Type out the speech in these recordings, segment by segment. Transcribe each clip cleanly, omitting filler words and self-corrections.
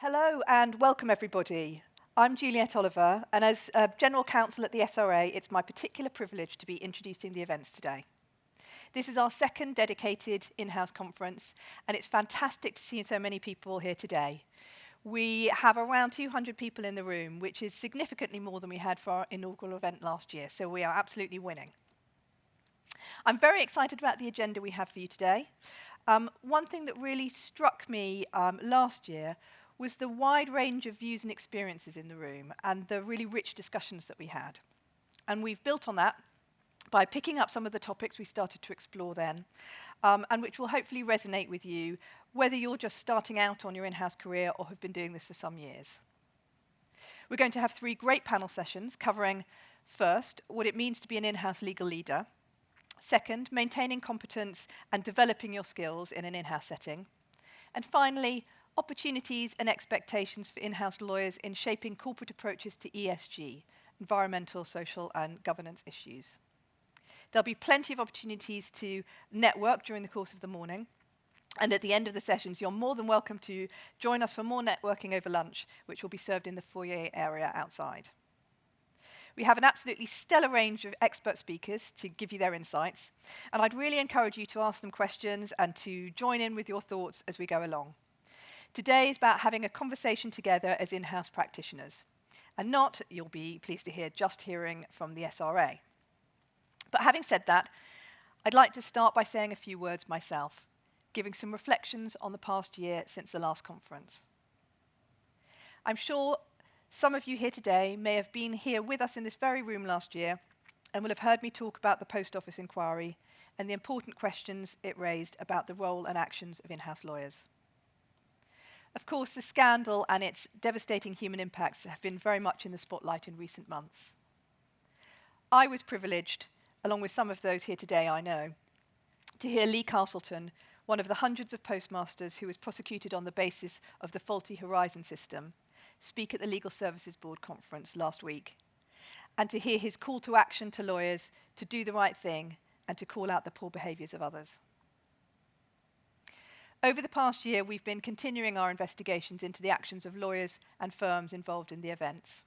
Hello and welcome everybody. I'm Juliet Oliver, and as General Counsel at the SRA, it's my particular privilege to be introducing the events today. This is our second dedicated in-house conference, and it's fantastic to see so many people here today. We have around 200 people in the room, which is significantly more than we had for our inaugural event last year, so we are absolutely winning. I'm very excited about the agenda we have for you today. One thing that really struck me last year was the wide range of views and experiences in the room and the really rich discussions that we had. And we've built on that by picking up some of the topics we started to explore then, and which will hopefully resonate with you, whether you're just starting out on your in-house career or have been doing this for some years. We're going to have 3 great panel sessions covering, first, what it means to be an in-house legal leader, second, maintaining competence and developing your skills in an in-house setting, and finally, opportunities and expectations for in-house lawyers in shaping corporate approaches to ESG, environmental, social and governance issues. There'll be plenty of opportunities to network during the course of the morning, and at the end of the sessions you're more than welcome to join us for more networking over lunch, which will be served in the foyer area outside. We have an absolutely stellar range of expert speakers to give you their insights, and I'd really encourage you to ask them questions and to join in with your thoughts as we go along. Today is about having a conversation together as in-house practitioners, and not, you'll be pleased to hear, just hearing from the SRA. But having said that, I'd like to start by saying a few words myself, giving some reflections on the past year since the last conference. I'm sure some of you here today may have been here with us in this very room last year and will have heard me talk about the Post Office inquiry and the important questions it raised about the role and actions of in-house lawyers. Of course, the scandal and its devastating human impacts have been very much in the spotlight in recent months. I was privileged, along with some of those here today I know, to hear Lee Castleton, one of the hundreds of postmasters who was prosecuted on the basis of the faulty Horizon system, speak at the Legal Services Board conference last week, and to hear his call to action to lawyers to do the right thing and to call out the poor behaviours of others. Over the past year, we've been continuing our investigations into the actions of lawyers and firms involved in the events.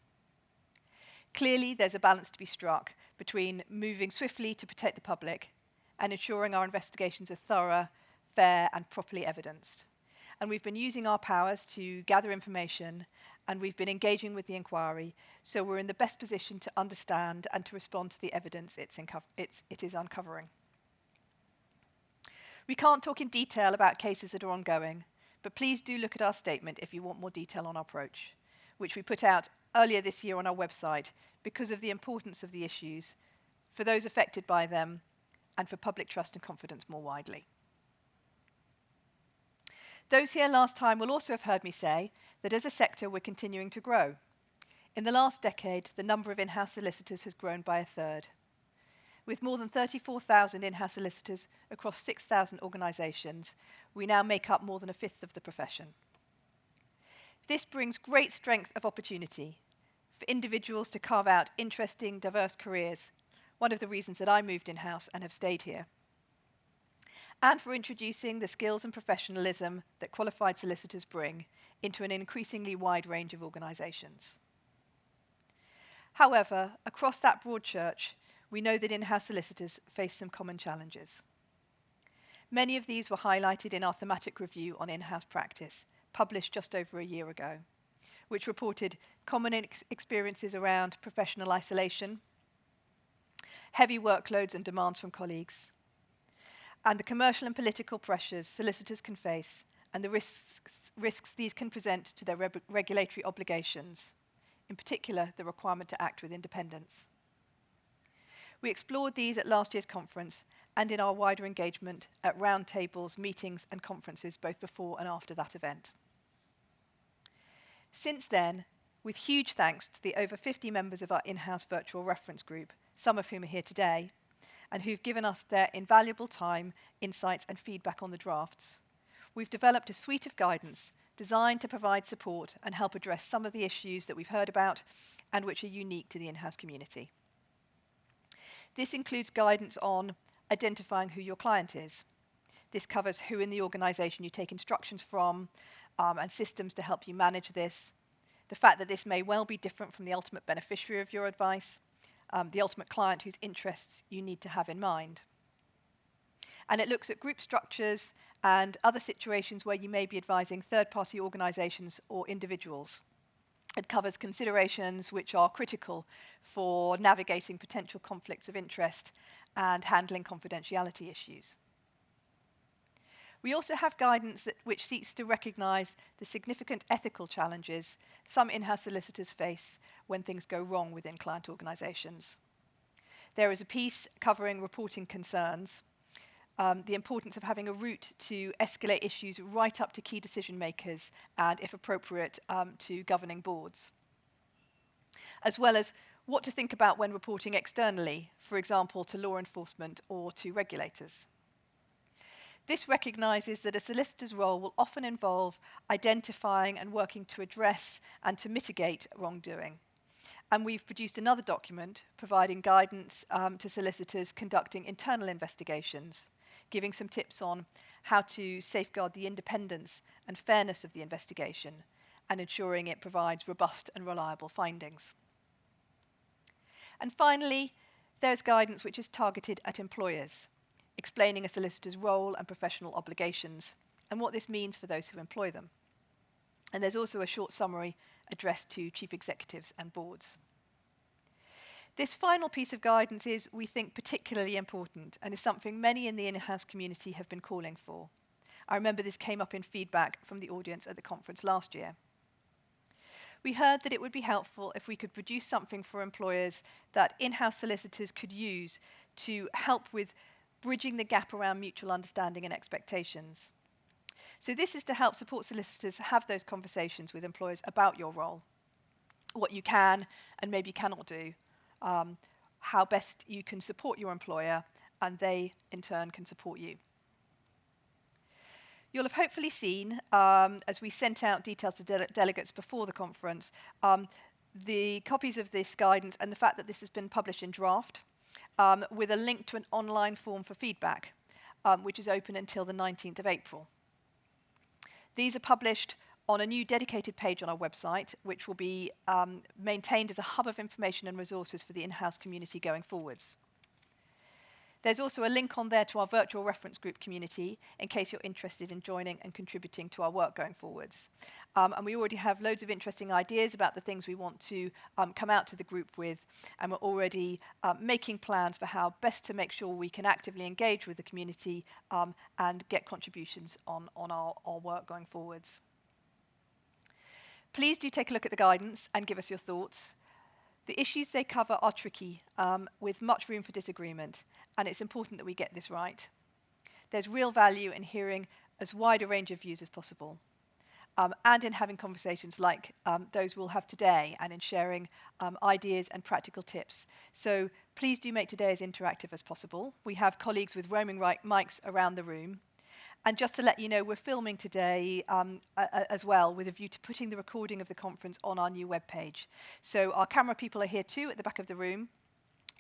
Clearly, there's a balance to be struck between moving swiftly to protect the public and ensuring our investigations are thorough, fair, and properly evidenced. And we've been using our powers to gather information, and we've been engaging with the inquiry, so we're in the best position to understand and to respond to the evidence it is uncovering. We can't talk in detail about cases that are ongoing, but please do look at our statement if you want more detail on our approach, which we put out earlier this year on our website because of the importance of the issues, for those affected by them, and for public trust and confidence more widely. Those here last time will also have heard me say that as a sector we're continuing to grow. In the last decade, the number of in-house solicitors has grown by 1/3. With more than 34,000 in-house solicitors across 6,000 organisations, we now make up more than 1/5 of the profession. This brings great strength of opportunity for individuals to carve out interesting, diverse careers, one of the reasons that I moved in-house and have stayed here, and for introducing the skills and professionalism that qualified solicitors bring into an increasingly wide range of organisations. However, across that broad church, we know that in-house solicitors face some common challenges. Many of these were highlighted in our thematic review on in-house practice, published just over a year ago, which reported common experiences around professional isolation, heavy workloads and demands from colleagues, and the commercial and political pressures solicitors can face and the risks these can present to their regulatory obligations, in particular the requirement to act with independence. We explored these at last year's conference and in our wider engagement at roundtables, meetings and conferences both before and after that event. Since then, with huge thanks to the over 50 members of our in-house virtual reference group, some of whom are here today, and who've given us their invaluable time, insights and feedback on the drafts, we've developed a suite of guidance designed to provide support and help address some of the issues that we've heard about and which are unique to the in-house community. This includes guidance on identifying who your client is. This covers who in the organisation you take instructions from, and systems to help you manage this, the fact that this may well be different from the ultimate beneficiary of your advice, the ultimate client whose interests you need to have in mind. And it looks at group structures and other situations where you may be advising third-party organisations or individuals. It covers considerations which are critical for navigating potential conflicts of interest and handling confidentiality issues. We also have guidance which seeks to recognise the significant ethical challenges some in-house solicitors face when things go wrong within client organisations. There is a piece covering reporting concerns, the importance of having a route to escalate issues right up to key decision makers and, if appropriate, to governing boards, as well as what to think about when reporting externally, for example, to law enforcement or to regulators. This recognises that a solicitor's role will often involve identifying and working to address and to mitigate wrongdoing. And we've produced another document providing guidance to solicitors conducting internal investigations, giving some tips on how to safeguard the independence and fairness of the investigation and ensuring it provides robust and reliable findings. And finally, there's guidance which is targeted at employers, explaining a solicitor's role and professional obligations and what this means for those who employ them. And there's also a short summary addressed to chief executives and boards. This final piece of guidance is, we think, particularly important and is something many in the in-house community have been calling for. I remember this came up in feedback from the audience at the conference last year. We heard that it would be helpful if we could produce something for employers that in-house solicitors could use to help with bridging the gap around mutual understanding and expectations. So this is to help support solicitors have those conversations with employers about your role, what you can and maybe cannot do, how best you can support your employer, and they, in turn, can support you. You'll have hopefully seen, as we sent out details to delegates before the conference, the copies of this guidance and the fact that this has been published in draft, with a link to an online form for feedback, which is open until the 19th of April. These are published on a new dedicated page on our website, which will be maintained as a hub of information and resources for the in-house community going forwards. There's also a link on there to our virtual reference group community in case you're interested in joining and contributing to our work going forwards. And we already have loads of interesting ideas about the things we want to come out to the group with, and we're already making plans for how best to make sure we can actively engage with the community and get contributions on our work going forwards. Please do take a look at the guidance and give us your thoughts. The issues they cover are tricky, with much room for disagreement, and it's important that we get this right. There's real value in hearing as wide a range of views as possible, and in having conversations like those we'll have today, and in sharing ideas and practical tips. So please do make today as interactive as possible. We have colleagues with roaming mics around the room. And just to let you know, we're filming today as well, with a view to putting the recording of the conference on our new webpage. So our camera people are here too at the back of the room.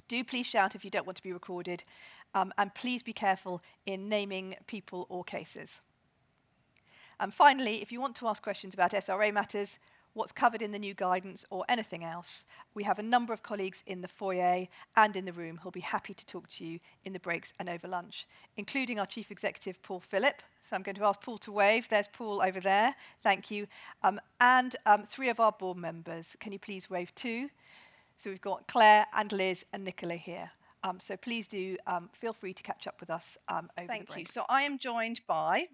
Do please shout if you don't want to be recorded, and please be careful in naming people or cases. And finally, if you want to ask questions about SRA matters, what's covered in the new guidance, or anything else, we have a number of colleagues in the foyer and in the room who'll be happy to talk to you in the breaks and over lunch, including our Chief Executive, Paul Phillip. So I'm going to ask Paul to wave. There's Paul over there. Thank you. And 3 of our board members. Can you please wave too? So we've got Claire and Liz and Nicola here. So please do feel free to catch up with us over the breaks. Thank you. So I am joined by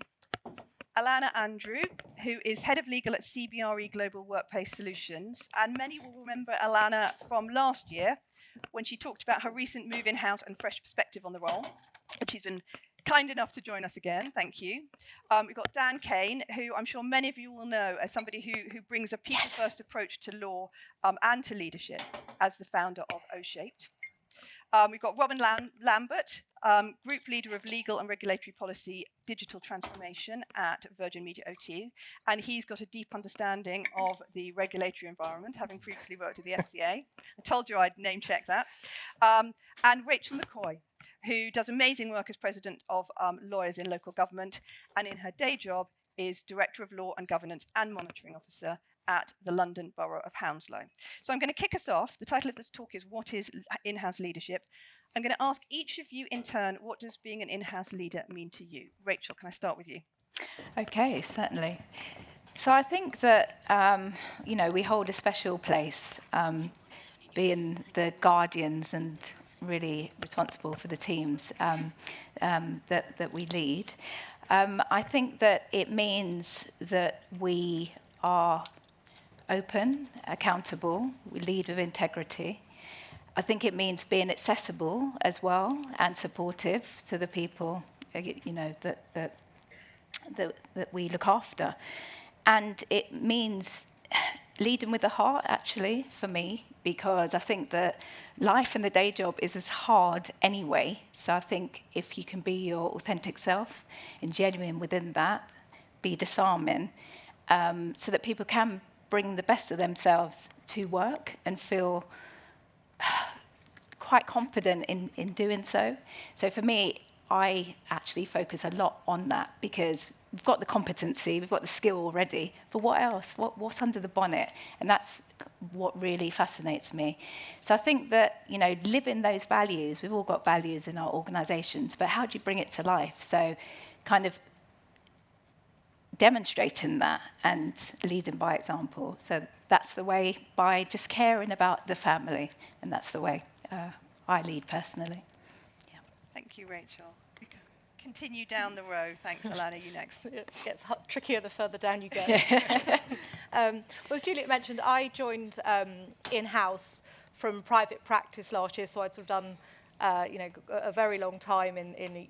Alana Andrew, who is Head of Legal at CBRE Global Workplace Solutions. And many will remember Alana from last year when she talked about her recent move in-house and fresh perspective on the role. And she's been kind enough to join us again. Thank you. We've got Dan Kane, who I'm sure many of you will know as somebody who brings a people-first approach to law and to leadership as the founder of O-Shaped. We've got Robin Lambert, Group Leader of Legal and Regulatory Policy Digital Transformation at Virgin Media OT, and he's got a deep understanding of the regulatory environment, having previously worked at the FCA. I told you I'd name check that. And Rachel McCoy, who does amazing work as President of Lawyers in Local Government, and in her day job is Director of Law and Governance and Monitoring Officer at the London Borough of Hounslow. So I'm going to kick us off. The title of this talk is What is In-house Leadership? I'm going to ask each of you in turn, what does being an in-house leader mean to you? Rachel, can I start with you? Okay, certainly. So I think that, we hold a special place, being the guardians and really responsible for the teams that we lead. I think that it means that we are open, accountable, we lead with integrity. I think it means being accessible as well and supportive to the people, that we look after. And it means leading with the heart, actually, for me, because I think that life and the day job is as hard anyway. So I think if you can be your authentic self and genuine within that, be disarming, so that people can bring the best of themselves to work and feel quite confident in doing so. So for me, I actually focus a lot on that because we've got the competency, we've got the skill already, but what else? What's under the bonnet? And that's what really fascinates me. So I think that, living those values, we've all got values in our organisations, but how do you bring it to life? So kind of demonstrating that and leading by example. So that's the way, by just caring about the family, and that's the way I lead personally. Yeah. Thank you, Rachel. Continue down the row. Thanks, Alana. You next. It gets trickier the further down you go. Well, as Juliet mentioned, I joined in-house from private practice last year, so I'd sort of done a very long time in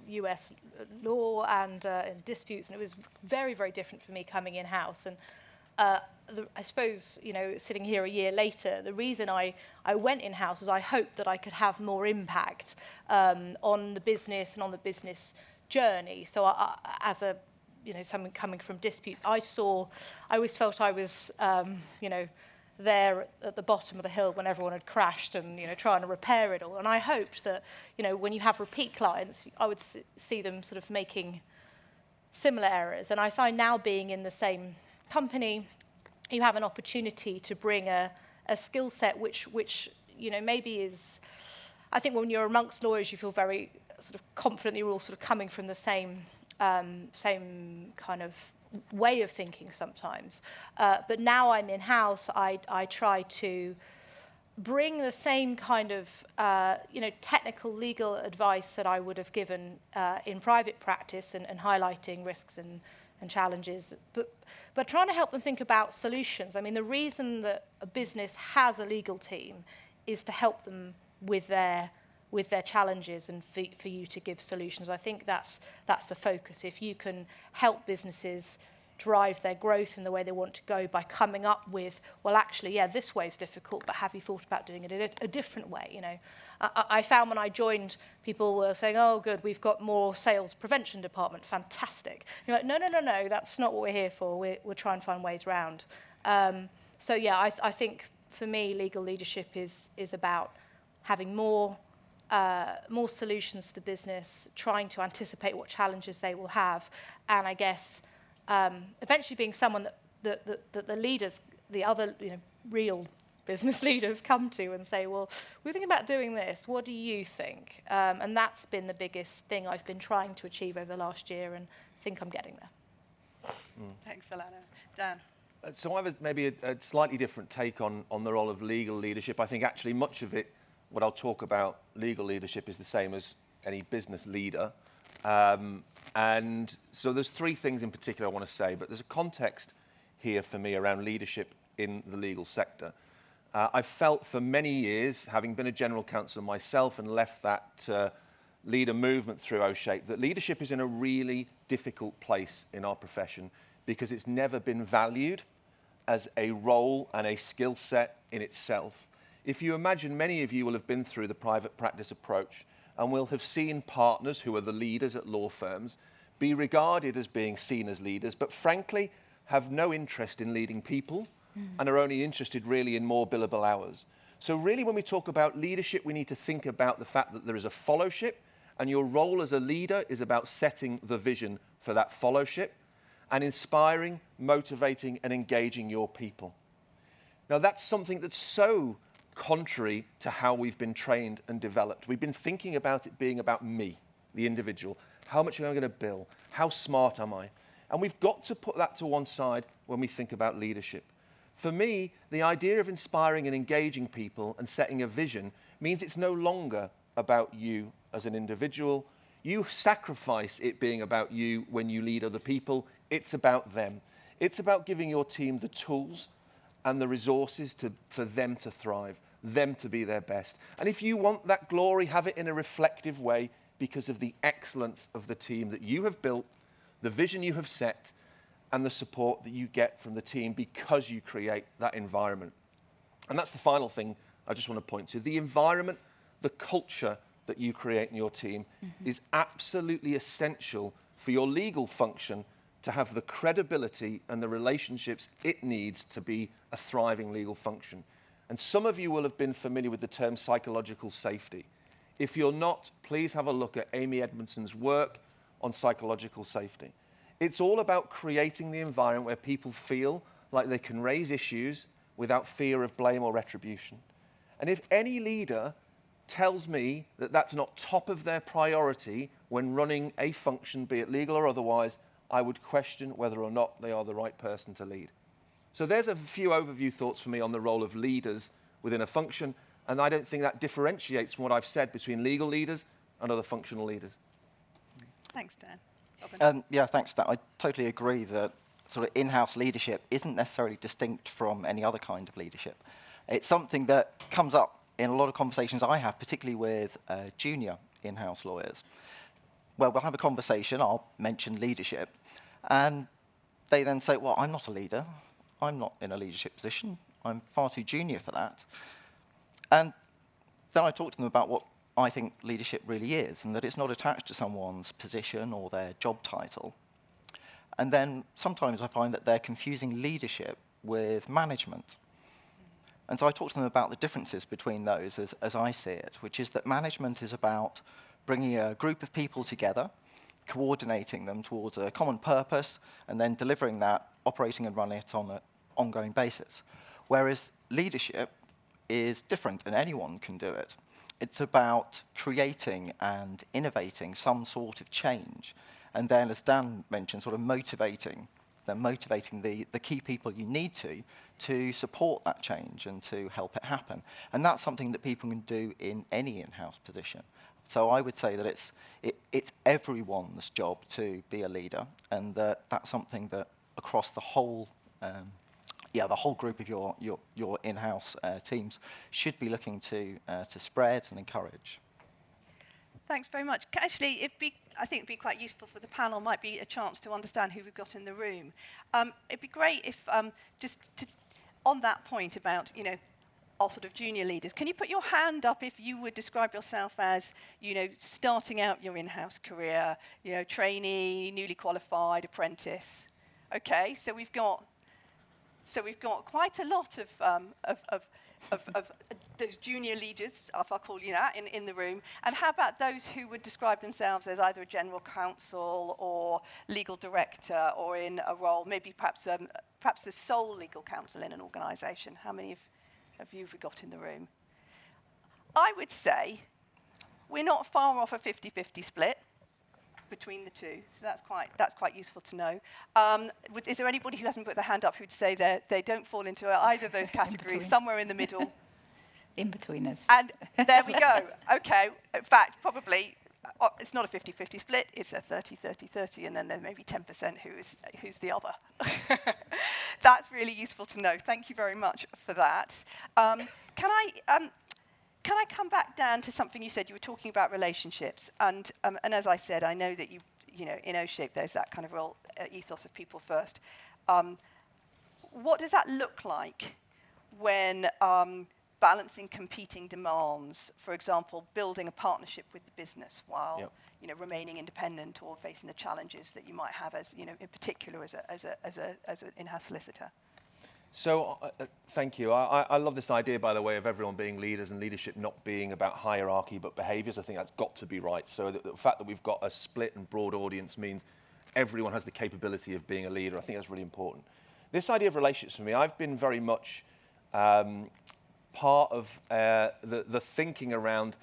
US law and in disputes, and it was very, very different for me coming in-house. And I suppose, sitting here a year later, the reason I went in-house was I hoped that I could have more impact on the business and on the business journey. So as a, someone coming from disputes, I always felt I was, there at the bottom of the hill when everyone had crashed and, trying to repair it all. And I hoped that, when you have repeat clients, I would see them sort of making similar errors. And I find now being in the same company, you have an opportunity to bring a skill set which maybe is, I think when you're amongst lawyers, you feel very sort of confident you're all sort of coming from the same kind of way of thinking sometimes. But now I'm in-house, I try to bring the same kind of technical legal advice that I would have given in private practice and highlighting risks and challenges, but trying to help them think about solutions. I mean, the reason that a business has a legal team is to help them with their challenges and for you to give solutions. I think that's the focus. If you can help businesses drive their growth in the way they want to go by coming up with, well, actually, yeah, this way is difficult, but have you thought about doing it a different way? I found when I joined, people were saying, oh, good, we've got more sales prevention department, fantastic. You're like, no, that's not what we're here for. We're trying to find ways around. So, yeah, I think for me, legal leadership is about having more solutions to the business, trying to anticipate what challenges they will have, and I guess eventually being someone that the leaders, the other real business leaders come to and say, well, we're thinking about doing this. What do you think? And that's been the biggest thing I've been trying to achieve over the last year, and I think I'm getting there. Thanks, Alana. Dan. So I have maybe a slightly different take on the role of legal leadership. I think actually much of it, what I'll talk about legal leadership, is the same as any business leader. And so there's three things in particular I want to say, but there's a context here for me around leadership in the legal sector. I've felt for many years, having been a general counsel myself and left that leader movement through O-Shape, that leadership is in a really difficult place in our profession because it's never been valued as a role and a skill set in itself. If you imagine, many of you will have been through the private practice approach and will have seen partners who are the leaders at law firms be regarded as being seen as leaders, but frankly have no interest in leading people and are only interested really in more billable hours. So really when we talk about leadership, we need to think about the fact that there is a fellowship, and your role as a leader is about setting the vision for that fellowship. and inspiring, motivating, and engaging your people. Now, that's something that's so contrary to how we've been trained and developed. We've been thinking about it being about me, the individual. How much am I going to bill? How smart am I? And we've got to put that to one side when we think about leadership. For me, the idea of inspiring and engaging people and setting a vision means it's no longer about you as an individual. You sacrifice it being about you when you lead other people. It's about them. It's about giving your team the tools and the resources for them to thrive, them to be their best. And if you want that glory, have it in a reflective way because of the excellence of the team that you have built, the vision you have set, and the support that you get from the team because you create that environment. And that's the final thing I just want to point to. The environment, the culture that you create in your team is absolutely essential for your legal function to have the credibility and the relationships it needs to be a thriving legal function. And some of you will have been familiar with the term psychological safety. If you're not, please have a look at Amy Edmondson's work on psychological safety. It's all about creating the environment where people feel like they can raise issues without fear of blame or retribution. And if any leader tells me that that's not top of their priority when running a function, be it legal or otherwise, I would question whether or not they are the right person to lead. So there's a few overview thoughts for me on the role of leaders within a function, and I don't think that differentiates from what I've said between legal leaders and other functional leaders. Thanks, Dan. Yeah, thanks, Dan. I totally agree that sort of in-house leadership isn't necessarily distinct from any other kind of leadership. It's something that comes up in a lot of conversations I have, particularly with junior in-house lawyers. Well, we'll have a conversation, I'll mention leadership, and they then say, well, I'm not a leader. I'm not in a leadership position. I'm far too junior for that. And then I talk to them about what I think leadership really is, and that it's not attached to someone's position or their job title. And then sometimes I find that they're confusing leadership with management. And so I talk to them about the differences between those as I see it, which is that management is about bringing a group of people together, coordinating them towards a common purpose, and then delivering that, operating and running it on an ongoing basis. Whereas leadership is different, and anyone can do it. It's about creating and innovating some sort of change, and then, as Dan mentioned, sort of motivating the key people you need to support that change and to help it happen. And that's something that people can do in any in-house position. So I would say that it's everyone's job to be a leader, and that's something that across the whole the whole group of your in-house teams should be looking to spread and encourage. Thanks very much. Actually, I think it'd be quite useful for the panel, might be a chance to understand who we've got in the room. It'd be great if, on that point about, our sort of junior leaders, can you put your hand up if you would describe yourself as, starting out your in-house career, trainee, newly qualified, apprentice? Okay, so we've got quite a lot of those junior leaders, if I call you that, in the room. And how about those who would describe themselves as either a general counsel or legal director, or in a role, maybe perhaps the sole legal counsel in an organisation? How many of you have we got in the room? I would say we're not far off a 50-50 split between the two, so that's quite useful to know. Is there anybody who hasn't put their hand up who'd say they don't fall into either of those categories, somewhere in the middle? In between us. And there we go. Okay, in fact, probably it's not a 50-50 split, it's a 30-30-30, and then there may be 10% who's the other. That's really useful to know. Thank you very much for that. Can I come back, Dan, to something you said? You were talking about relationships, and as I said, I know that in O-Shape there's that kind of real ethos of people first. What does that look like when balancing competing demands? For example, building a partnership with the business while remaining independent or facing the challenges that you might have as in particular as an in-house solicitor. So, thank you. I love this idea, by the way, of everyone being leaders and leadership not being about hierarchy but behaviours. I think that's got to be right. So the fact that we've got a split and broad audience means everyone has the capability of being a leader. I think that's really important. This idea of relationships for me, I've been very much part of the thinking around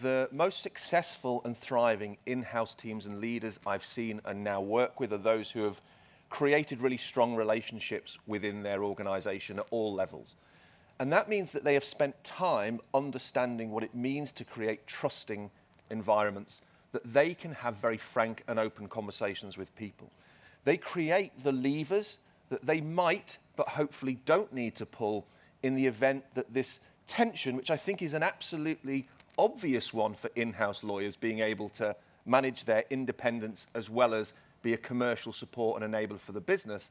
the most successful and thriving in-house teams and leaders I've seen and now work with are those who have created really strong relationships within their organization at all levels. And that means that they have spent time understanding what it means to create trusting environments, that they can have very frank and open conversations with people. They create the levers that they might, but hopefully don't need to pull in the event that this tension, which I think is an absolutely obvious one for in-house lawyers, being able to manage their independence as well as be a commercial support and enabler for the business,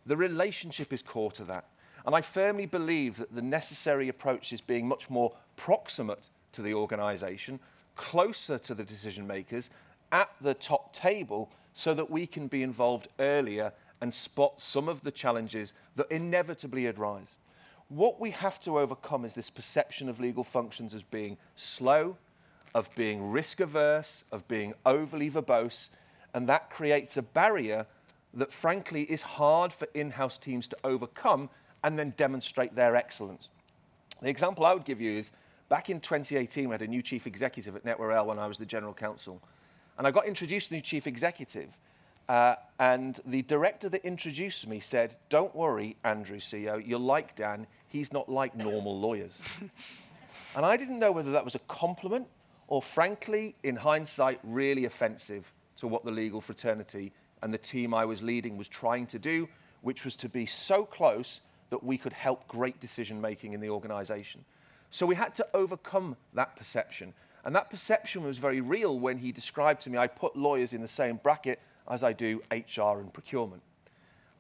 the relationship is core to that. And I firmly believe that the necessary approach is being much more proximate to the organization, closer to the decision makers, at the top table, so that we can be involved earlier and spot some of the challenges that inevitably arise. What we have to overcome is this perception of legal functions as being slow, of being risk averse, of being overly verbose, and that creates a barrier that frankly is hard for in-house teams to overcome and then demonstrate their excellence. The example I would give you is back in 2018, we had a new chief executive at NetWell when I was the general counsel, and I got introduced to the new chief executive, and the director that introduced me said, "Don't worry, Andrew, CEO, you're like Dan, he's not like normal lawyers." And I didn't know whether that was a compliment or, frankly, in hindsight, really offensive to what the legal fraternity and the team I was leading was trying to do, which was to be so close that we could help great decision-making in the organization. So we had to overcome that perception. And that perception was very real when he described to me, I put lawyers in the same bracket as I do HR and procurement.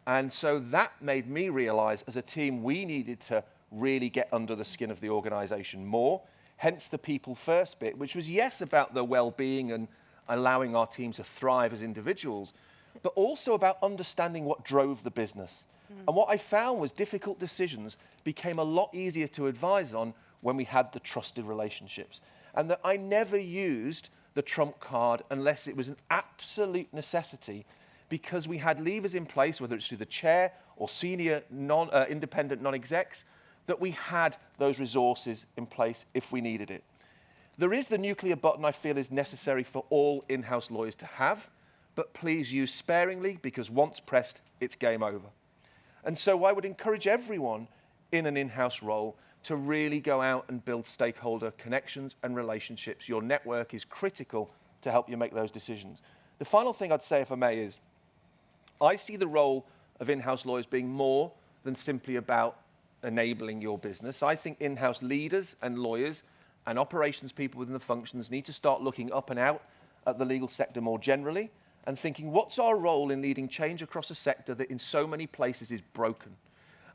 And so that made me realize as a team we needed to really get under the skin of the organization more, hence the people first bit, which was yes about the well-being and allowing our team to thrive as individuals, but also about understanding what drove the business. And what I found was difficult decisions became a lot easier to advise on when we had the trusted relationships. And that I never used the trump card unless it was an absolute necessity, because we had levers in place, whether it's through the chair or senior independent non-execs, that we had those resources in place if we needed it. There is the nuclear button I feel is necessary for all in-house lawyers to have, but please use sparingly, because once pressed, it's game over. And so I would encourage everyone in an in-house role to really go out and build stakeholder connections and relationships. Your network is critical to help you make those decisions. The final thing I'd say, if I may, is I see the role of in-house lawyers being more than simply about enabling your business. I think in-house leaders and lawyers and operations people within the functions need to start looking up and out at the legal sector more generally and thinking, what's our role in leading change across a sector that in so many places is broken?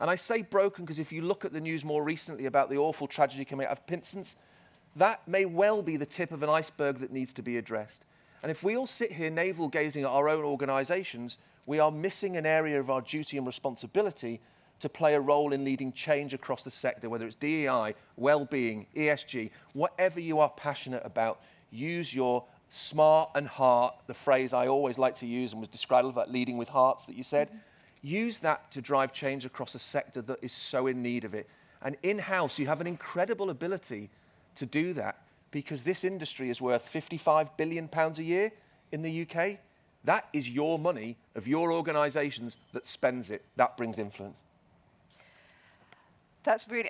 And I say broken because if you look at the news more recently about the awful tragedy coming out of Pinson's, that may well be the tip of an iceberg that needs to be addressed. And if we all sit here navel-gazing at our own organisations, we are missing an area of our duty and responsibility to play a role in leading change across the sector, whether it's DEI, well-being, ESG, whatever you are passionate about. Use your smart and heart, the phrase I always like to use and was described about leading with hearts that you said. Use that to drive change across a sector that is so in need of it. And in-house, you have an incredible ability to do that, because this industry is worth £55 billion a year in the UK. That is your money of your organisations that spends it. That brings influence. That's really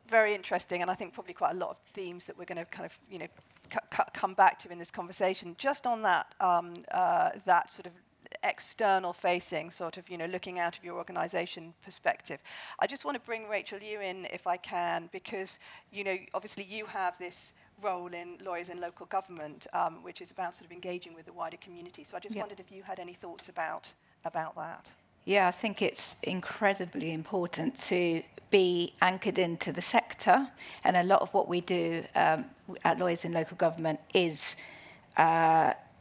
very interesting, and I think probably quite a lot of themes that we're going to kind of, come back to in this conversation. Just on that, that sort of external facing sort of, looking out of your organisation perspective. I just want to bring Rachel you in if I can, because, obviously you have this role in lawyers in local government, which is about sort of engaging with the wider community. So I just wondered if you had any thoughts about that. Yeah, I think it's incredibly important to be anchored into the sector, and a lot of what we do at Lawyers in Local Government is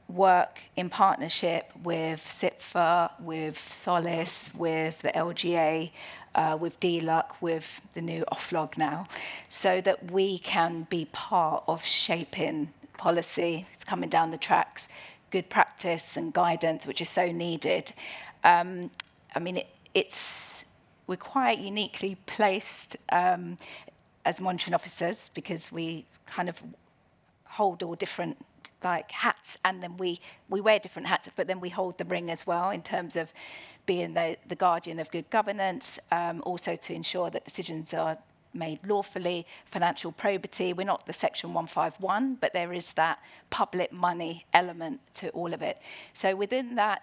work in partnership with SIPFA, with Solace, with the LGA, with DLUC, with the new OFLOG now, so that we can be part of shaping policy. It's coming down the tracks, good practice and guidance, which is so needed. We're quite uniquely placed as monitoring officers because we kind of hold all different hats, and then we wear different hats, but then we hold the ring as well in terms of being the guardian of good governance, also to ensure that decisions are made lawfully, financial probity. We're not the Section 151, but there is that public money element to all of it. So within that,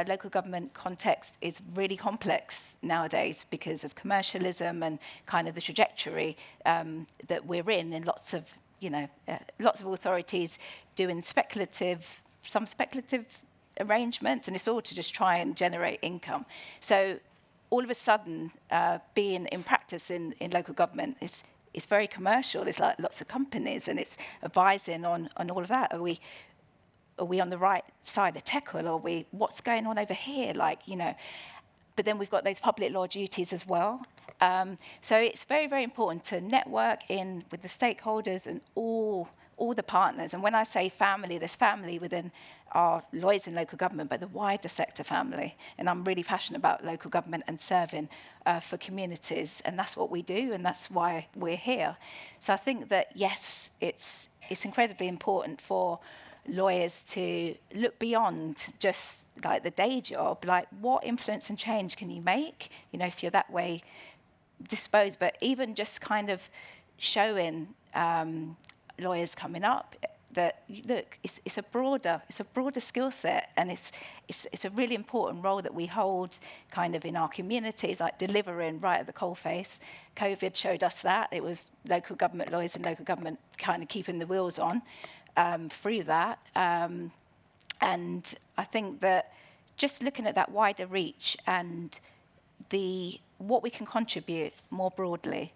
local government context is really complex nowadays because of commercialism and kind of the trajectory that we're in lots of authorities doing some speculative arrangements, and it's all to just try and generate income. So all of a sudden, being in practice in local government is very commercial. There's lots of companies, and it's advising on all of that. Are we on the right side of TECL? Or what's going on over here? But then we've got those public law duties as well. So it's very, very important to network in with the stakeholders and all the partners. And when I say family, there's family within our lawyers in local government, but the wider sector family. And I'm really passionate about local government and serving for communities. And that's what we do, and that's why we're here. So I think that, yes, it's incredibly important for lawyers to look beyond just the day job, what influence and change can you make, if you're that way disposed, but even just kind of showing lawyers coming up that, look, it's a broader skill set, and it's a really important role that we hold kind of in our communities, delivering right at the coalface. COVID showed us that. It was local government lawyers and local government kind of keeping the wheels on through that. And I think that just looking at that wider reach and what we can contribute more broadly,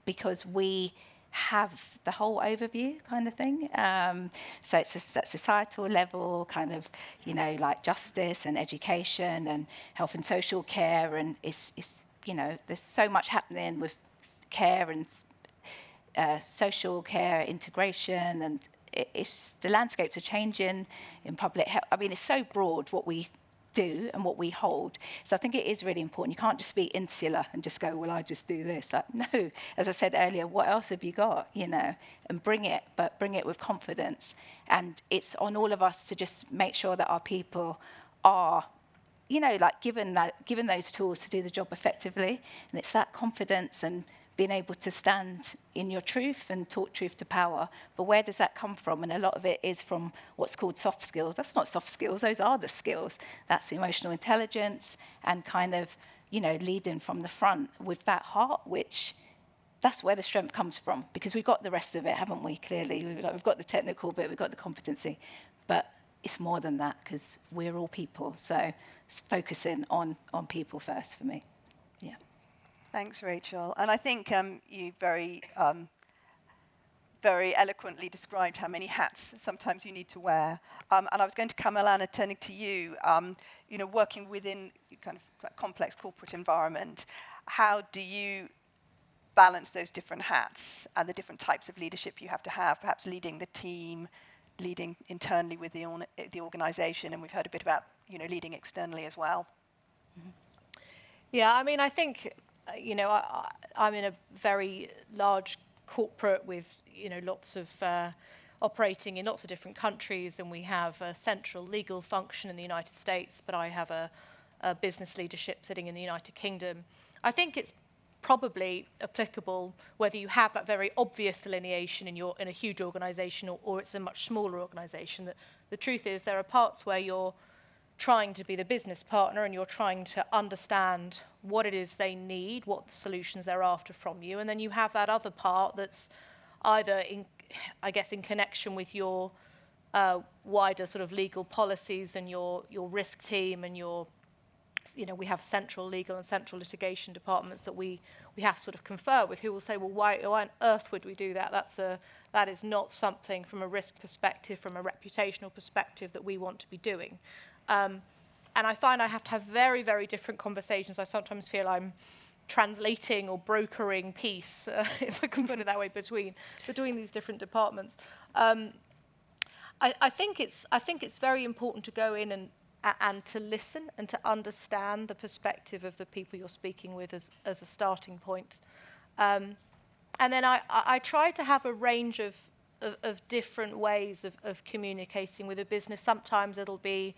because we have the whole overview kind of thing. So it's at societal level, kind of, justice and education and health and social care, and it's there's so much happening with care and social care integration, and the landscapes are changing in public health. It's so broad what we do and what we hold. So I think it is really important. You can't just be insular and just go, well, I just do this. No, as I said earlier, what else have you got, and bring it, but bring it with confidence. And it's on all of us to just make sure that our people are, given those tools to do the job effectively. And it's that confidence and being able to stand in your truth and talk truth to power. But where does that come from? And a lot of it is from what's called soft skills. That's not soft skills, those are the skills. That's emotional intelligence and kind of, leading from the front with that heart, which that's where the strength comes from, because we've got the rest of it, haven't we, clearly? We've got the technical bit, we've got the competency, but it's more than that, because we're all people. So it's focusing on people first for me. Yeah. Thanks, Rachel. And I think you very, very eloquently described how many hats sometimes you need to wear. And I was going to come, Alana, turning to you, working within kind of that complex corporate environment, how do you balance those different hats and the different types of leadership you have to have, perhaps leading the team, leading internally with the organisation, and we've heard a bit about, leading externally as well. Mm-hmm. Yeah, I think... I'm in a very large corporate with, lots of operating in lots of different countries, and we have a central legal function in the United States, but I have a business leadership sitting in the United Kingdom. I think it's probably applicable whether you have that very obvious delineation in a huge organisation or it's a much smaller organisation. That the truth is there are parts where you're trying to be the business partner and you're trying to understand what it is they need, what the solutions they're after from you. And then you have that other part that's either in connection with your wider sort of legal policies and your risk team and we have central legal and central litigation departments that we have to sort of confer with, who will say, well, why on earth would we do that? That is not something from a risk perspective, from a reputational perspective that we want to be doing. And I find I have to have very, very different conversations. I sometimes feel I'm translating or brokering peace, if I can put it that way, between these different departments. I think it's very important to go in and to listen and to understand the perspective of the people you're speaking with as a starting point. And then I try to have a range of different ways of communicating with a business. Sometimes it'll be,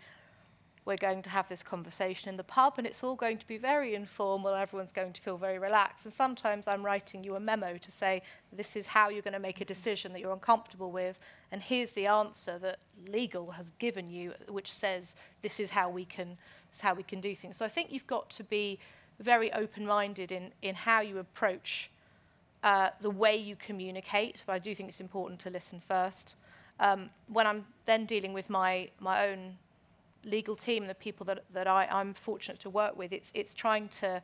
we're going to have this conversation in the pub and it's all going to be very informal, everyone's going to feel very relaxed. And sometimes I'm writing you a memo to say, this is how you're going to make a decision that you're uncomfortable with, and here's the answer that legal has given you, which says this is how we can do things. So I think you've got to be very open-minded in how you approach the way you communicate, but I do think it's important to listen first. When I'm then dealing with my own legal team, the people that I'm fortunate to work with, it's trying to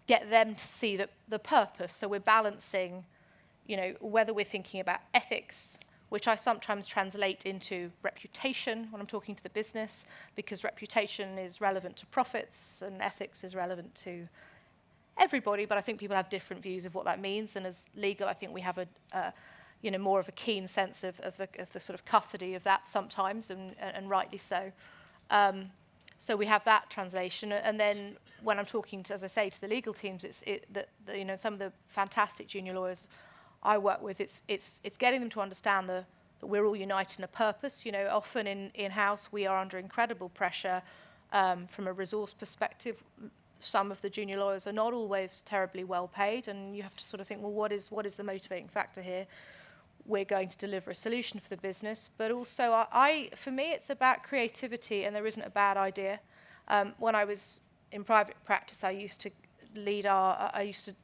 get them to see the purpose. So we're balancing, whether we're thinking about ethics, which I sometimes translate into reputation when I'm talking to the business, because reputation is relevant to profits and ethics is relevant to everybody, but I think people have different views of what that means. And as legal, I think we have more of a keen sense of the sort of custody of that sometimes, and rightly so. So we have that translation, and then when I'm talking to, as I say, to the legal teams, some of the fantastic junior lawyers I work with, it's getting them to understand that we're all united in a purpose. Often in-house we are under incredible pressure from a resource perspective. Some of the junior lawyers are not always terribly well paid, and you have to sort of think, well, what is the motivating factor here? We're going to deliver a solution for the business, but also for me, it's about creativity, and there isn't a bad idea. When I was in private practice, I used to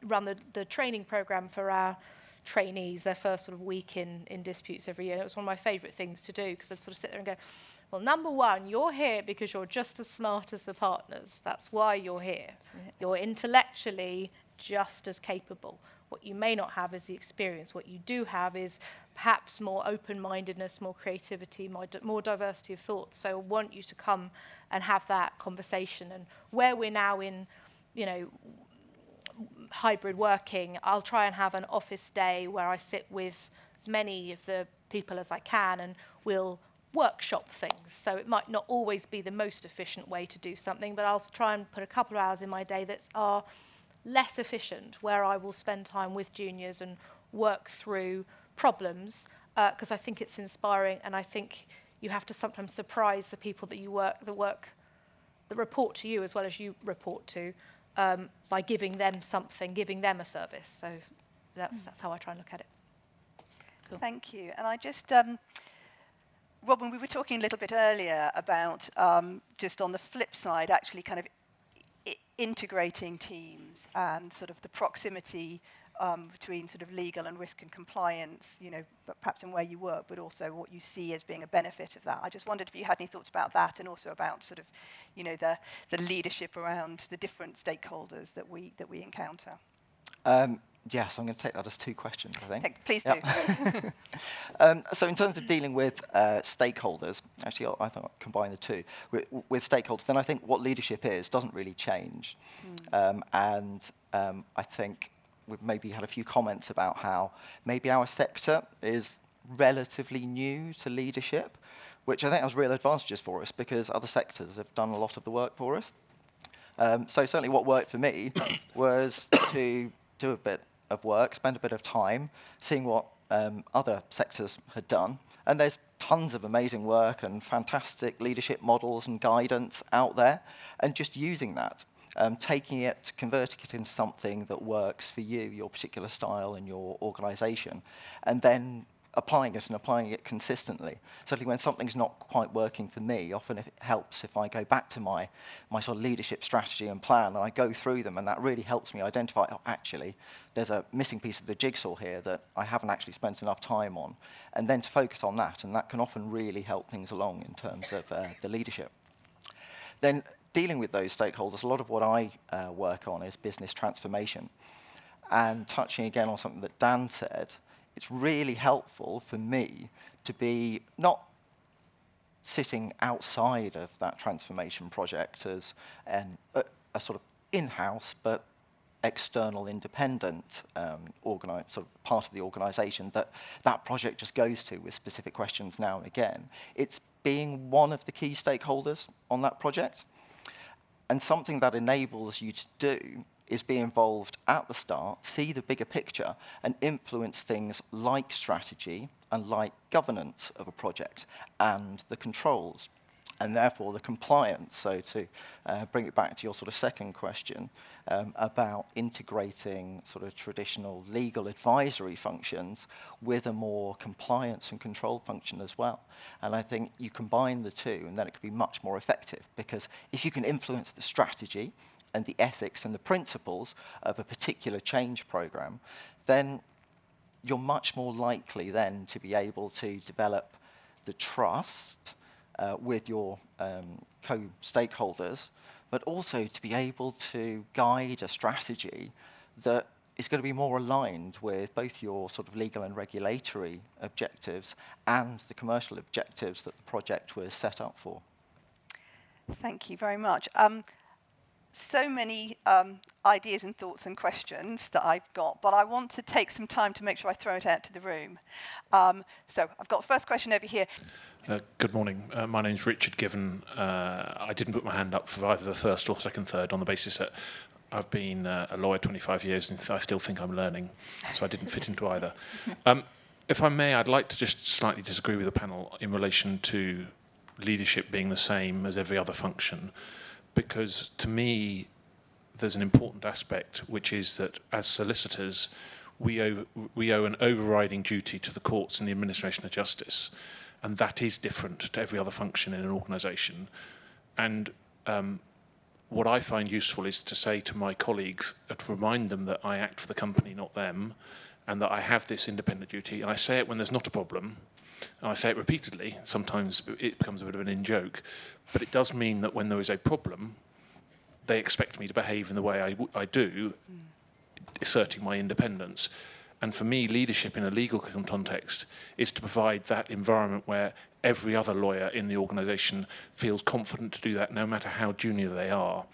run the training program for our trainees, their first sort of week in disputes every year. It was one of my favourite things to do, because I'd sort of sit there and go, well, number one, you're here because you're just as smart as the partners. That's why you're here. You're intellectually just as capable. What you may not have is the experience. What you do have is perhaps more open-mindedness, more creativity, more diversity of thought. So I want you to come and have that conversation. And where we're now in, hybrid working, I'll try and have an office day where I sit with as many of the people as I can, and we'll workshop things. So it might not always be the most efficient way to do something, but I'll try and put a couple of hours in my day that are less efficient, where I will spend time with juniors and work through problems, because I think it's inspiring, and I think you have to sometimes surprise the people that that report to you as well as you report to, by giving them something, giving them a service. So that's how I try and look at it. Cool. Thank you. And I just, Robin, we were talking a little bit earlier about just on the flip side, actually kind of integrating teams and sort of the proximity between sort of legal and risk and compliance, but perhaps in where you work, but also what you see as being a benefit of that. I just wondered if you had any thoughts about that, and also about sort of, the leadership around the different stakeholders that we encounter. Yes, I'm going to take that as two questions, I think. Please do. Yep. So in terms of dealing with stakeholders, actually I thought I'd combine the two. With stakeholders, then I think what leadership is doesn't really change. I think we've maybe had a few comments about how maybe our sector is relatively new to leadership, which I think has real advantages for us, because other sectors have done a lot of the work for us. So certainly what worked for me was to do a bit of work, spend a bit of time seeing what other sectors had done. And there's tons of amazing work and fantastic leadership models and guidance out there, and just using that, taking it, converting it into something that works for you, your particular style and your organization, and then applying it consistently. Certainly when something's not quite working for me, often it helps if I go back to my sort of leadership strategy and plan, and I go through them, and that really helps me identify, oh, actually, there's a missing piece of the jigsaw here that I haven't actually spent enough time on, and then to focus on that, and that can often really help things along in terms of the leadership. Then dealing with those stakeholders, a lot of what I work on is business transformation. And touching again on something that Dan said, it's really helpful for me to be not sitting outside of that transformation project as a sort of in-house, but external independent sort of part of the organisation that project just goes to with specific questions now and again. It's being one of the key stakeholders on that project. And something that enables you to do is be involved at the start, see the bigger picture, and influence things like strategy and like governance of a project and the controls, and therefore the compliance. So to bring it back to your sort of second question about integrating sort of traditional legal advisory functions with a more compliance and control function as well. And I think you combine the two and then it can be much more effective, because if you can influence the strategy and the ethics and the principles of a particular change program, then you're much more likely then to be able to develop the trust with your co-stakeholders, but also to be able to guide a strategy that is going to be more aligned with both your sort of legal and regulatory objectives and the commercial objectives that the project was set up for. Thank you very much. So many ideas and thoughts and questions that I've got, but I want to take some time to make sure I throw it out to the room. So I've got the first question over here. Good morning. My name's Richard Given. I didn't put my hand up for either the first or second, third on the basis that I've been a lawyer 25 years and I still think I'm learning, so I didn't fit into either. If I may, I'd like to just slightly disagree with the panel in relation to leadership being the same as every other function, because to me there's an important aspect, which is that as solicitors we owe an overriding duty to the courts and the administration of justice, and that is different to every other function in an organisation. And what I find useful is to say to my colleagues, to remind them that I act for the company, not them, and that I have this independent duty, and I say it when there's not a problem, and I say it repeatedly. Sometimes it becomes a bit of an in-joke, but it does mean that when there is a problem, they expect me to behave in the way I do, asserting my independence. And for me, leadership in a legal context is to provide that environment where every other lawyer in the organisation feels confident to do that, no matter how junior they are,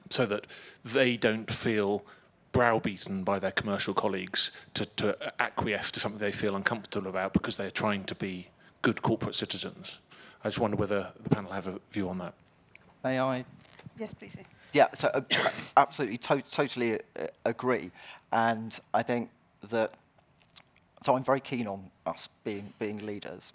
so that they don't feel browbeaten by their commercial colleagues to acquiesce to something they feel uncomfortable about because they're trying to be good corporate citizens. I just wonder whether the panel have a view on that. May I? Yes, please. Yeah, so absolutely, totally agree. And I think that, so I'm very keen on us being leaders.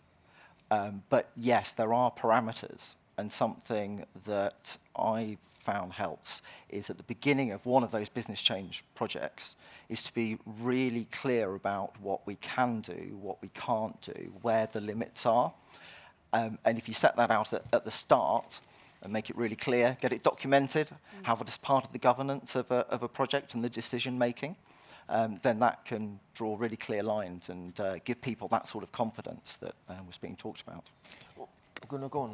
But yes, there are parameters, and something that I found helps is at the beginning of one of those business change projects is to be really clear about what we can do, what we can't do, where the limits are. And if you set that out at the start and make it really clear, get it documented, have it as part of the governance of a project and the decision making, then that can draw really clear lines and give people that sort of confidence that was being talked about. I'm going to go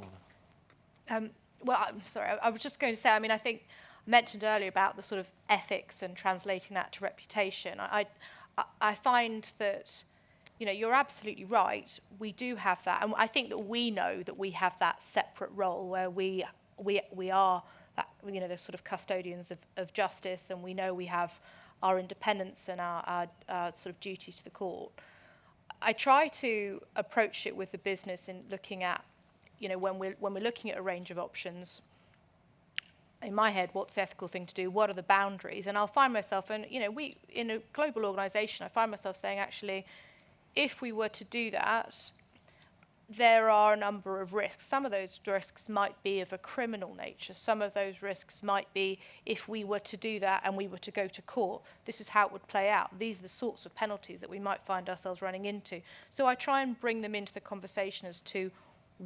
on. Well, I'm sorry, I was just going to say, I mean, I think I mentioned earlier about the sort of ethics and translating that to reputation. I find that, you know, you're absolutely right. We do have that, and I think that we know that we have that separate role where we are that, you know, the sort of custodians of justice, and we know we have our independence and our sort of duties to the court. I try to approach it with the business in looking at, you know, when we're looking at a range of options, in my head, what's the ethical thing to do? What are the boundaries? And I'll find myself, and you know, we in a global organisation, I find myself saying, actually, if we were to do that, there are a number of risks. Some of those risks might be of a criminal nature. Some of those risks might be, if we were to do that and we were to go to court, this is how it would play out. These are the sorts of penalties that we might find ourselves running into. So I try and bring them into the conversation as to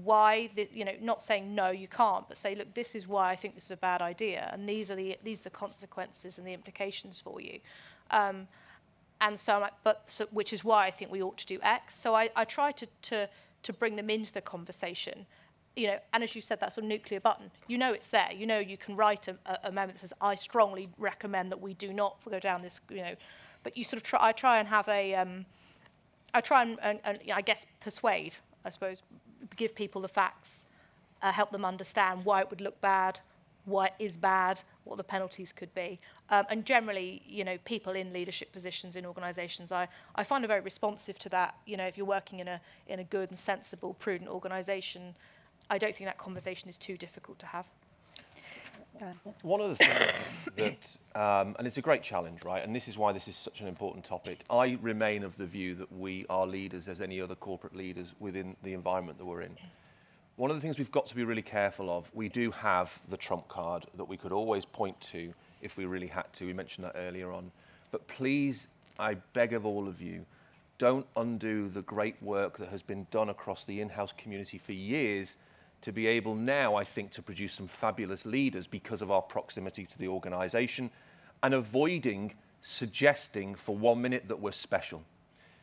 why, you know, not saying no, you can't, but say, look, this is why I think this is a bad idea, and these are the consequences and the implications for you. And so I'm like, which is why I think we ought to do X. So I try to bring them into the conversation, you know, and as you said, that sort of nuclear button, you know, it's there. You know, you can write a memo that says, I strongly recommend that we do not go down this, you know, but you sort of I try and have a, I try and I guess persuade, I suppose, give people the facts, help them understand why it would look bad, why it is bad, what the penalties could be. And generally, you know, people in leadership positions in organisations, I find are very responsive to that. You know, if you're working in a good and sensible, prudent organisation, I don't think that conversation is too difficult to have. One of the things that, and it's a great challenge, right? And this is why this is such an important topic. I remain of the view that we are leaders as any other corporate leaders within the environment that we're in. One of the things we've got to be really careful of, we do have the trump card that we could always point to if we really had to. We mentioned that earlier on. But please, I beg of all of you, don't undo the great work that has been done across the in-house community for years to be able now, I think, to produce some fabulous leaders because of our proximity to the organisation, and avoiding suggesting for 1 minute that we're special.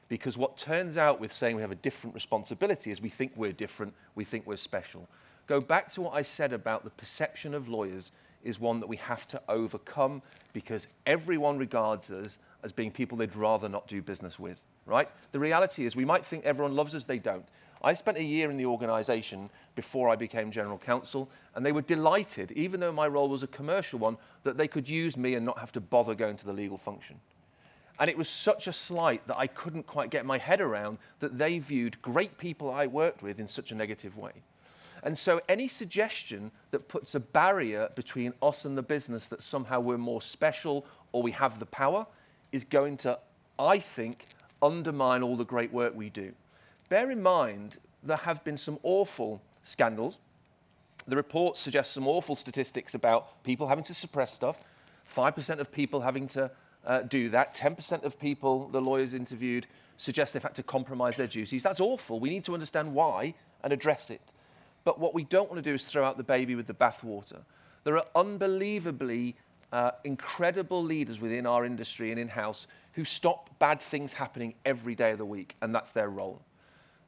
Because what turns out with saying we have a different responsibility is we think we're different, we think we're special. Go back to what I said about the perception of lawyers is one that we have to overcome, because everyone regards us as being people they'd rather not do business with, right? The reality is we might think everyone loves us, they don't. I spent a year in the organisation before I became general counsel, and they were delighted, even though my role was a commercial one, that they could use me and not have to bother going to the legal function. And it was such a slight that I couldn't quite get my head around that they viewed great people I worked with in such a negative way. And so any suggestion that puts a barrier between us and the business that somehow we're more special or we have the power is going to, I think, undermine all the great work we do. Bear in mind, there have been some awful scandals. The report suggests some awful statistics about people having to suppress stuff, 5% of people having to do that, 10% of people the lawyers interviewed suggest they've had to compromise their duties. That's awful. We need to understand why and address it. But what we don't want to do is throw out the baby with the bathwater. There are unbelievably incredible leaders within our industry and in-house who stop bad things happening every day of the week, and that's their role.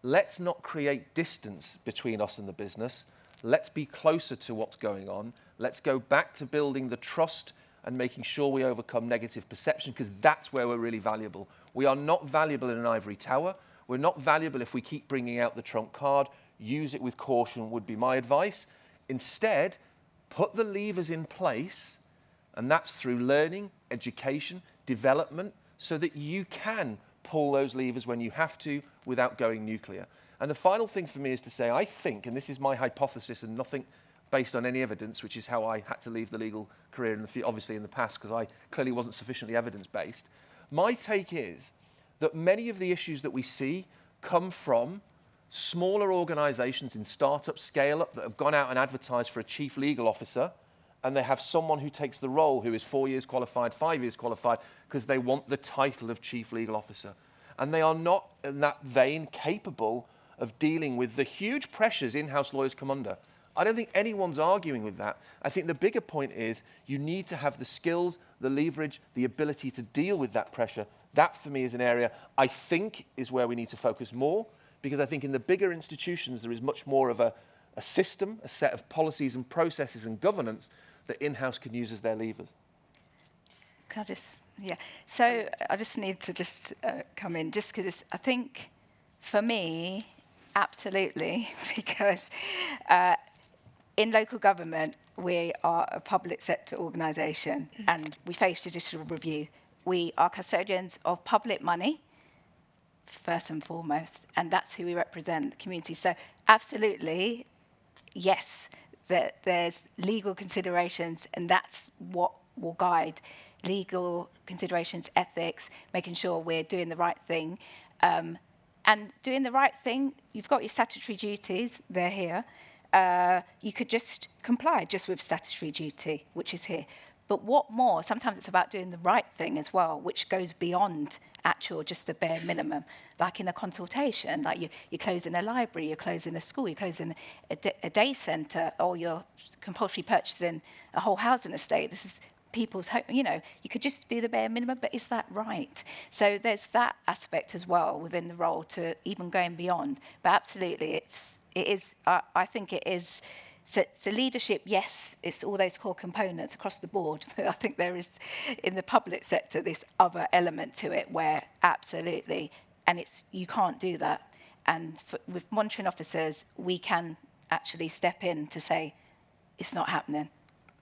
Let's not create distance between us and the business. Let's be closer to what's going on. Let's go back to building the trust and making sure we overcome negative perception, because that's where we're really valuable. We are not valuable in an ivory tower. We're not valuable if we keep bringing out the trump card. Use it with caution would be my advice. Instead, put the levers in place, and that's through learning, education, development, so that you can pull those levers when you have to without going nuclear. And the final thing for me is to say, I think, and this is my hypothesis and nothing based on any evidence, which is how I had to leave the legal career, obviously in the past, because I clearly wasn't sufficiently evidence-based. My take is that many of the issues that we see come from smaller organisations in startup, scale-up, that have gone out and advertised for a chief legal officer, and they have someone who takes the role who is 4 years qualified, 5 years qualified, because they want the title of chief legal officer. And they are not, in that vein, capable of dealing with the huge pressures in-house lawyers come under. I don't think anyone's arguing with that. I think the bigger point is you need to have the skills, the leverage, the ability to deal with that pressure. That, for me, is an area I think is where we need to focus more, because I think in the bigger institutions there is much more of a system, a set of policies and processes and governance that in-house can use as their levers. Can I just, yeah. So I just need to come in, just because I think for me, absolutely, because in local government, we are a public sector organisation and we face judicial review. We are custodians of public money, first and foremost, and that's who we represent, the community. So absolutely, yes, there's legal considerations, and that's what will guide legal considerations, ethics, making sure we're doing the right thing. And doing the right thing, you've got your statutory duties, they're here. You could just comply just with statutory duty, which is here. But what more? Sometimes it's about doing the right thing as well, which goes beyond actual, just the bare minimum. Like in a consultation, like you're closing a library, you're closing a school, you're closing a day centre, or you're compulsory purchasing a whole housing estate. This is people's home, you know, you could just do the bare minimum, but is that right? So there's that aspect as well within the role to even going beyond. But absolutely, it is, I think it is. So leadership, yes, it's all those core components across the board. But I think there is, in the public sector, this other element to it where absolutely, and you can't do that. And with monitoring officers, we can actually step in to say, it's not happening.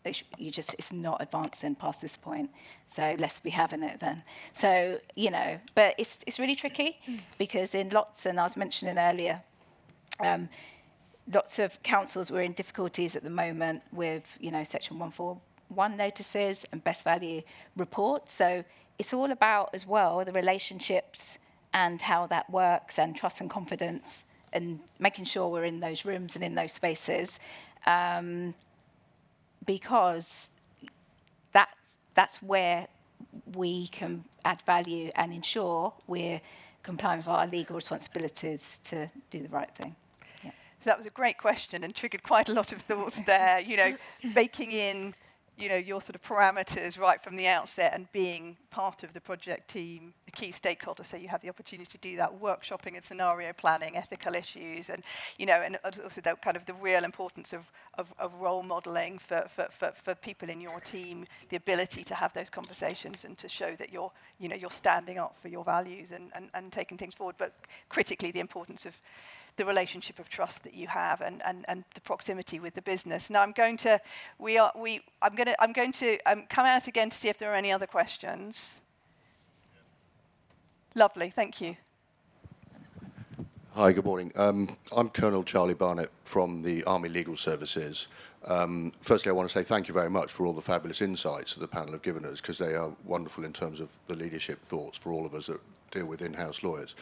it's not advancing past this point. So let's be having it then. So, but it's really tricky because in lots, and I was mentioning earlier, lots of councils were in difficulties at the moment with, Section 141 notices and best value reports. So it's all about, as well, the relationships and how that works, and trust and confidence, and making sure we're in those rooms and in those spaces, because that's where we can add value and ensure we're complying with our legal responsibilities to do the right thing. Yeah. So that was a great question and triggered quite a lot of thoughts there, baking in your sort of parameters right from the outset and being part of the project team, a key stakeholder, so you have the opportunity to do that, workshopping and scenario planning, ethical issues, and and also that kind of the real importance of role modelling for people in your team, the ability to have those conversations and to show that you're standing up for your values and taking things forward, but critically the importance of the relationship of trust that you have and the proximity with the business. Now I'm going to come out again to see if there are any other questions. Lovely, thank you. Hi, good morning. I'm Colonel Charlie Barnett from the Army Legal Services. Firstly, I want to say thank you very much for all the fabulous insights that the panel have given us, because they are wonderful in terms of the leadership thoughts for all of us that deal with in-house lawyers.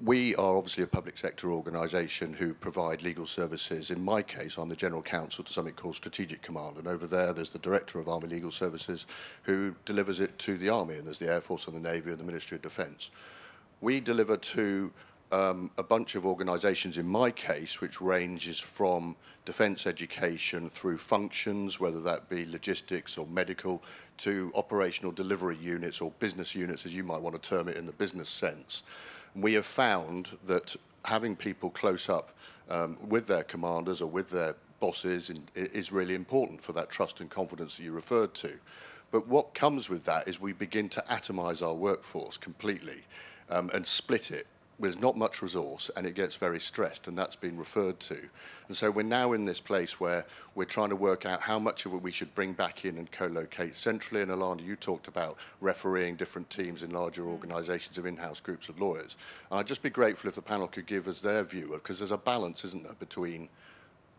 We are obviously a public sector organisation who provide legal services. In my case, I'm the General Counsel to something called Strategic Command, and over there's the Director of Army Legal Services who delivers it to the Army, and there's the Air Force and the Navy and the Ministry of Defence. We deliver to a bunch of organisations, in my case, which ranges from defence education through functions, whether that be logistics or medical, to operational delivery units or business units, as you might want to term it in the business sense. We have found that having people close up with their commanders or with their bosses is really important for that trust and confidence that you referred to. But what comes with that is we begin to atomise our workforce completely and split it. There's not much resource and it gets very stressed, and that's been referred to. And so we're now in this place where we're trying to work out how much of it we should bring back in and co-locate centrally. And Alana, you talked about refereeing different teams in larger organisations of in-house groups of lawyers. And I'd just be grateful if the panel could give us their view of, because there's a balance, isn't there, between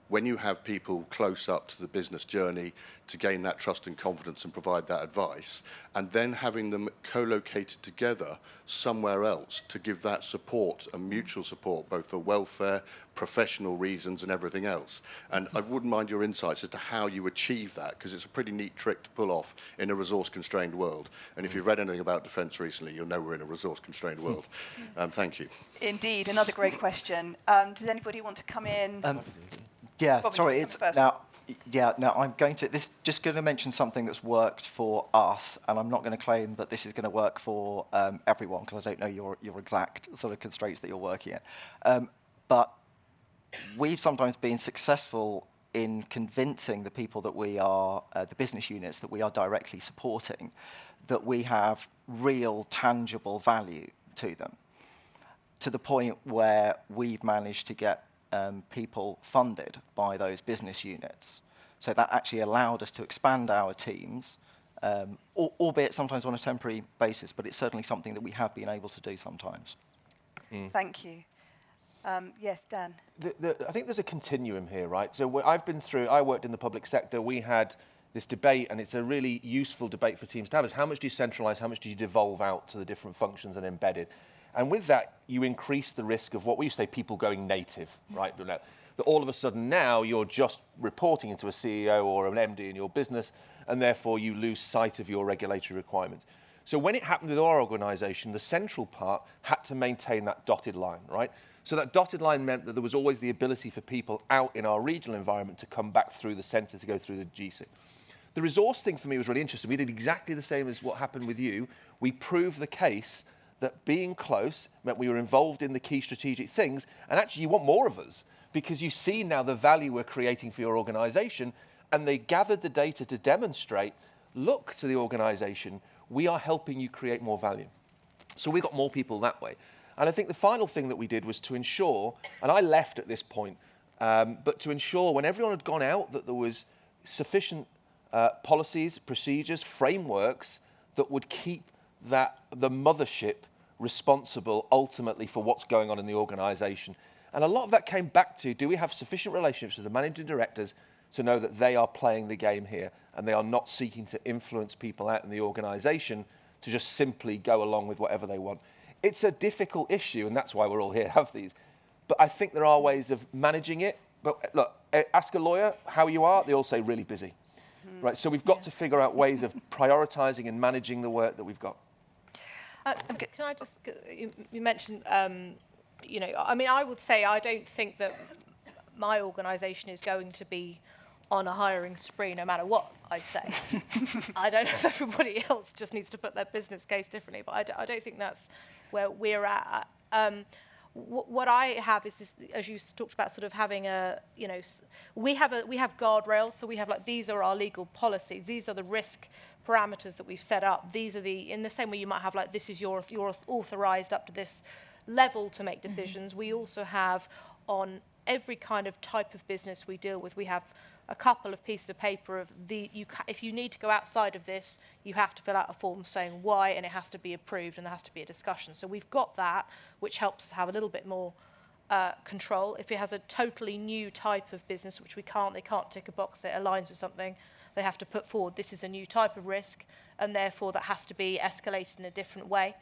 when you have people close up to the business journey to gain that trust and confidence and provide that advice, and then having them co-located together somewhere else to give that support and mutual support, both for welfare, professional reasons and everything else. And I wouldn't mind your insights as to how you achieve that, because it's a pretty neat trick to pull off in a resource-constrained world. And if you've read anything about defence recently, you'll know we're in a resource-constrained world. Thank you. Indeed, another great question. Does anybody want to come in? Yeah, Robin, sorry, I'm just going to mention something that's worked for us, and I'm not going to claim that this is going to work for everyone, because I don't know your exact sort of constraints that you're working in. But we've sometimes been successful in convincing the people that we are, the business units that we are directly supporting, that we have real tangible value to them, to the point where we've managed to get people funded by those business units. So that actually allowed us to expand our teams, albeit sometimes on a temporary basis, but it's certainly something that we have been able to do sometimes. Thank you. Yes, Dan. I think there's a continuum here, right? So I worked in the public sector. We had this debate, and it's a really useful debate for teams to have, is how much do you centralise, how much do you devolve out to the different functions and embed it? And with that, you increase the risk of what we say people going native, right? That all of a sudden now you're just reporting into a CEO or an MD in your business, and therefore you lose sight of your regulatory requirements. So when it happened with our organisation, the central part had to maintain that dotted line, right? So that dotted line meant that there was always the ability for people out in our regional environment to come back through the centre to go through the GC. The resource thing for me was really interesting. We did exactly the same as what happened with you. We proved the case that being close meant we were involved in the key strategic things, and actually you want more of us because you see now the value we're creating for your organisation, and they gathered the data to demonstrate, look to the organisation, we are helping you create more value. So we got more people that way. And I think the final thing that we did was to ensure, and I left at this point, but to ensure when everyone had gone out that there was sufficient policies, procedures, frameworks that would keep the mothership responsible ultimately for what's going on in the organisation. And a lot of that came back to, do we have sufficient relationships with the managing directors to know that they are playing the game here and they are not seeking to influence people out in the organisation to just simply go along with whatever they want. It's a difficult issue, and that's why we're all here, have these. But I think there are ways of managing it. But look, ask a lawyer how you are, they all say really busy. Right, so we've got to figure out ways of prioritising and managing the work that we've got. Can I just, you mentioned, you know, I mean, I would say I don't think that my organisation is going to be on a hiring spree no matter what I say. I don't know if everybody else just needs to put their business case differently, but I don't think that's where we're at. What I have is this, as you talked about, sort of having a, you know, we have guardrails, so we have like, these are our legal policies, these are the risk parameters that we've set up, these are the, in the same way you might have like, this is you're authorised up to this level to make decisions. We also have on every kind of type of business we deal with, we have a couple of pieces of paper of if you need to go outside of this, you have to fill out a form saying why, and it has to be approved, and there has to be a discussion. So we've got that, which helps us have a little bit more control. If it has a totally new type of business, which they can't tick a box that aligns with something, they have to put forward, this is a new type of risk, and therefore that has to be escalated in a different way.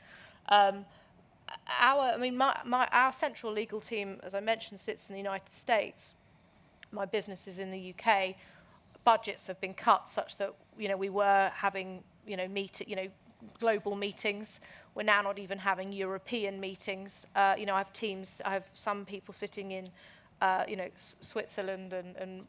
Our central legal team, as I mentioned, sits in the United States. My business is in the UK. Budgets have been cut such that, you know, we were having, you know, global meetings. We're now not even having European meetings. You know, I have some people sitting in, you know, Switzerland and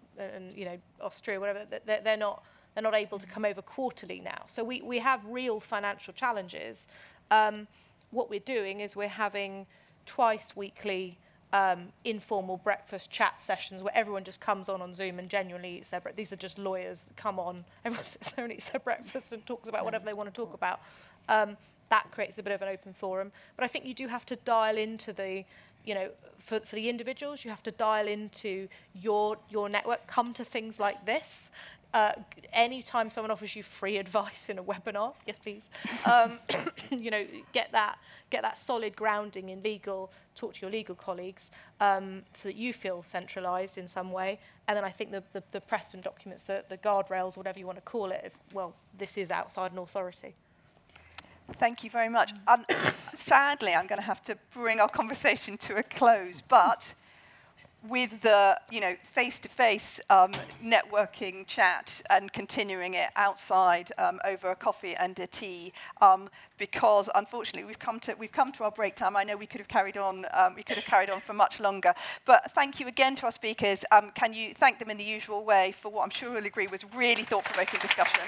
you know, Austria, whatever. They're not able to come over quarterly now. So we have real financial challenges. What we're doing is we're having twice weekly informal breakfast chat sessions where everyone just comes on Zoom and genuinely eats their breakfast. These are just lawyers that come on, everyone sits there and eats their breakfast and talks about whatever they want to talk about. That creates a bit of an open forum. But I think you do have to dial into the, you know, for the individuals, you have to dial into your network, come to things like this. Anytime someone offers you free advice in a webinar, yes please, you know, get that solid grounding in legal, talk to your legal colleagues so that you feel centralised in some way. And then I think the Preston documents, the guardrails, whatever you want to call it, well, this is outside an authority. Thank you very much. Sadly, I'm going to have to bring our conversation to a close, but with the, you know, face-to-face networking chat and continuing it outside over a coffee and a tea, because unfortunately we've come to our break time. I know we could have carried on for much longer, but thank you again to our speakers. Can you thank them in the usual way for what I'm sure you'll agree was really thought-provoking discussion?